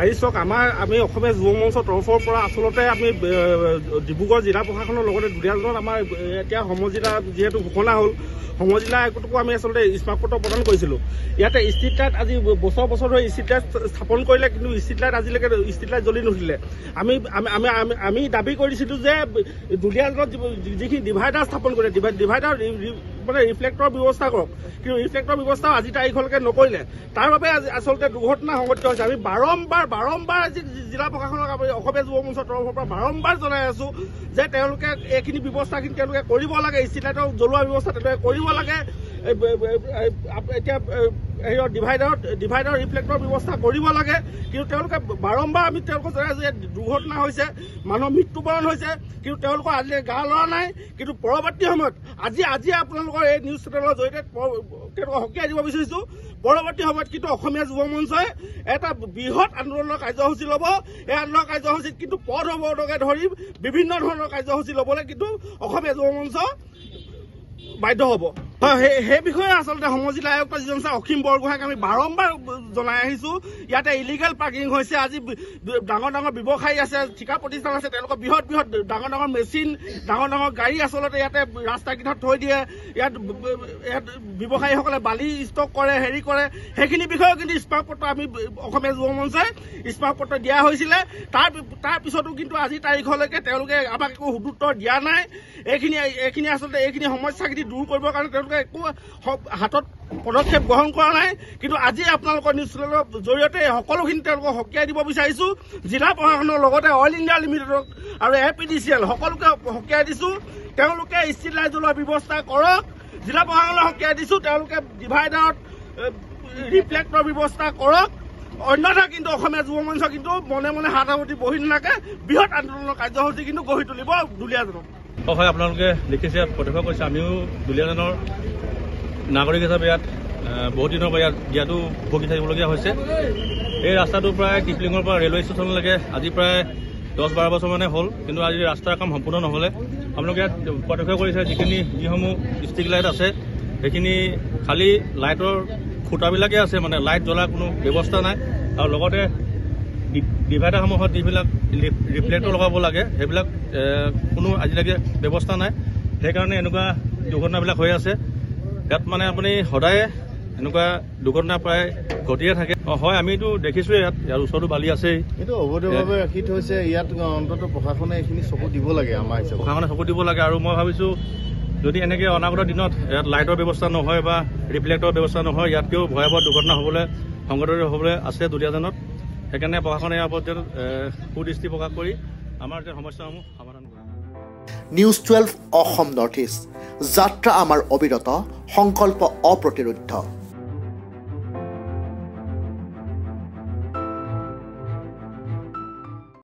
আজি চাওক আমি অসমীয়া যুৱ মঞ্চৰ তৰফৰ পৰা আচলতে আমি ডিব্ৰুগড় জিলা প্ৰশাসনৰ লগতে দুলীয়াজানত আমাৰ এতিয়া সমজিলা যিহেতু ঘোষণা হ'ল সমজিলা একোটুকু আমি আচলতে স্মাৰক পত্ৰ প্ৰদান কৰিছিলোঁ। ইয়াতে ষ্ট্ৰীট লাইট আজি বছৰ বছৰ ধৰি ষ্ট্ৰীট লাইট স্থাপন কৰিলে, কিন্তু ষ্ট্ৰীট লাইট আজিলৈকে ষ্ট্ৰীট লাইট জ্বলি নুঠিলে। আমি দাবী কৰিছিলোঁ যে দুলীয়াজানত যিখিনি ডিভাইডাৰ স্থাপন কৰিলে ডিভাইডাৰ মানে ৰিফ্লেক্টৰ ব্যৱস্থা কৰক, কিন্তু ৰিফ্লেক্টৰ ব্যৱস্থাও আজি তাৰিখলৈকে নকৰিলে। তাৰ বাবে আচলতে দুৰ্ঘটনা সংঘটিত হৈছে। আমি বাৰম্বাৰ আজি জিলা প্ৰশাসনক আমি অসমীয়া যুৱ মঞ্চৰ তৰফৰ পৰা বাৰম্বাৰ জনাই আছো যে তেওঁলোকে এইখিনি ব্যৱস্থাখিনি তেওঁলোকে কৰিব লাগে, ষ্ট্ৰীট লাইটৰ জ্বলোৱা ব্যৱস্থা তেওঁলোকে কৰিব লাগে। এতিয়া ডিভাইডাৰ ৰিফ্লেক্টৰ ব্যৱস্থা কৰিব লাগে, কিন্তু তেওঁলোকে বাৰম্বাৰ আমি তেওঁলোকক জনাই আছো যে দুৰ্ঘটনা হৈছে, মানুহৰ মৃত্যুবৰণ হৈছে, কিন্তু তেওঁলোকৰ আজিলৈকে গা লৰা নাই। কিন্তু পৰৱৰ্তী সময়ত আজি আপোনালোকৰ এই নিউজ চেনেলৰ জৰিয়তে তেওঁলোকক সকীয়াই দিব বিচাৰিছো, পৰৱৰ্তী সময়ত কিন্তু অসমীয়া যুৱ মঞ্চই এটা বৃহৎ আন্দোলনৰ কাৰ্যসূচী ল'ব। এই আন্দোলনৰ কাৰ্যসূচীত কিন্তু পথ অৱৰোধকে ধৰি বিভিন্ন ধৰণৰ কাৰ্যসূচী ল'বলৈ কিন্তু অসমীয়া যুৱ মঞ্চ বাধ্য হ'ব। সেই বিষয়ে আচলতে সমজিলা আয়ুক্ত যিজন আছে অসীম বৰগোহাঁইক আমি বাৰম্বাৰ জনাই আহিছো। ইয়াতে ইলিগেল পাৰ্কিং হৈছে। আজি ডাঙৰ ব্যৱসায়ী আছে, ঠিকা প্ৰতিষ্ঠান আছে, তেওঁলোকৰ বৃহৎ ডাঙৰ মেচিন, ডাঙৰ গাড়ী আচলতে ইয়াতে ৰাস্তা কিনাৰত থৈ দিয়ে। ইয়াত ব্যৱসায়ীসকলে বালি ষ্টক কৰে, হেৰি কৰে। সেইখিনি বিষয়েও কিন্তু স্মাৰক পত্ৰ আমি অসমীয়া যুৱ মঞ্চই স্মাৰক পত্ৰ দিয়া হৈছিলে। তাৰ পিছতো কিন্তু আজি তাৰিখলৈকে তেওঁলোকে আমাক একো সুদুত্তৰ দিয়া নাই। এইখিনি আচলতে এইখিনি সমস্যাখিনি দূৰ কৰিবৰ কাৰণে তেওঁলোকে একো হাতত পদক্ষেপ গ্ৰহণ কৰা নাই। কিন্তু আজি আপোনালোকৰ নিউজ চেনেলৰ জৰিয়তে সকলোখিনি তেওঁলোকক সকীয়াই দিব বিচাৰিছো। জিলা প্ৰশাসনৰ লগতে অইল ইণ্ডিয়া লিমিটেডক আৰু APDCL সকলোকে সকীয়াই দিছো, তেওঁলোকে ষ্ট্ৰীট লাইট জ্বলোৱাৰ ব্যৱস্থা কৰক। জিলা প্ৰশাসনক সকীয়াই দিছো, তেওঁলোকে ডিভাইডাৰত ৰিফ্লেক্টৰ ব্যৱস্থা কৰক। অন্যথা কিন্তু অসমীয়া যুৱ মঞ্চ কিন্তু মনে হাত সাৱটি বহি নাথাকে, বৃহৎ আন্দোলনৰ কাৰ্যসূচী কিন্তু গঢ়ি তুলিব দুলীয়াজানত। হয়, আপোনালোকে দেখিছে, প্ৰত্যক্ষ কৰিছে। আমিও দুলীয়াজানৰ নাগৰিক হিচাপে ইয়াত বহুত দিনৰ পৰা ইয়াতো ভুগি থাকিবলগীয়া হৈছে। এই ৰাস্তাটো প্ৰায় টিপলিঙৰ পৰা ৰেলৱে ষ্টেচনলৈকে আজি প্ৰায় 10-12 বছৰ মানে হ'ল, কিন্তু আজি ৰাস্তাৰ কাম সম্পূৰ্ণ নহ'লে। আপোনালোকে ইয়াত প্ৰত্যক্ষ কৰিছে যিসমূহ ষ্ট্ৰীট লাইট আছে, সেইখিনি খালি লাইটৰ খুঁটাবিলাকে আছে, মানে লাইট জ্বলাৰ কোনো ব্যৱস্থা নাই। আৰু লগতে ডিভাইডাৰসমূহত যিবিলাক ৰিফ্লেক্টৰ লগাব লাগে সেইবিলাক কোনো আজিলৈকে ব্যৱস্থা নাই। সেইকাৰণে এনেকুৱা দুৰ্ঘটনাবিলাক হৈ আছে। ইয়াত মানে আপুনি সদায় এনেকুৱা দুৰ্ঘটনা প্ৰায় ঘটিয়ে থাকে। হয়, আমিতো দেখিছোৱে ইয়াৰ ওচৰতো বালি আছেই, কিন্তু অবৈধভাৱে ৰাখি থৈছে। ইয়াত অন্ততঃ প্ৰশাসনে এইখিনি চকু দিব লাগে, আমাৰ হিচাপে প্ৰশাসনে চকু দিব লাগে। আৰু মই ভাবিছো যদি এনেকৈ অনাগত দিনত ইয়াত লাইটৰ ব্যৱস্থা নহয় বা ৰিফ্লেক্টৰ ব্যৱস্থা নহয়, ইয়াতকৈও ভয়াৱহ দুৰ্ঘটনা সংঘটিত হ'বলৈ আছে দুলীয়াজানত। সেইকাৰণে প্ৰশাসনে ইয়াৰ ওপৰত সুদৃষ্টি প্ৰকাশ কৰি আমাৰ সমস্যাসমূহ সমাধান কৰে। নিউজ 12 অসম নৰ্থ ইষ্ট, যাত্ৰা আমাৰ অবিৰত, সংকল্প অপ্ৰতিৰোধ্য।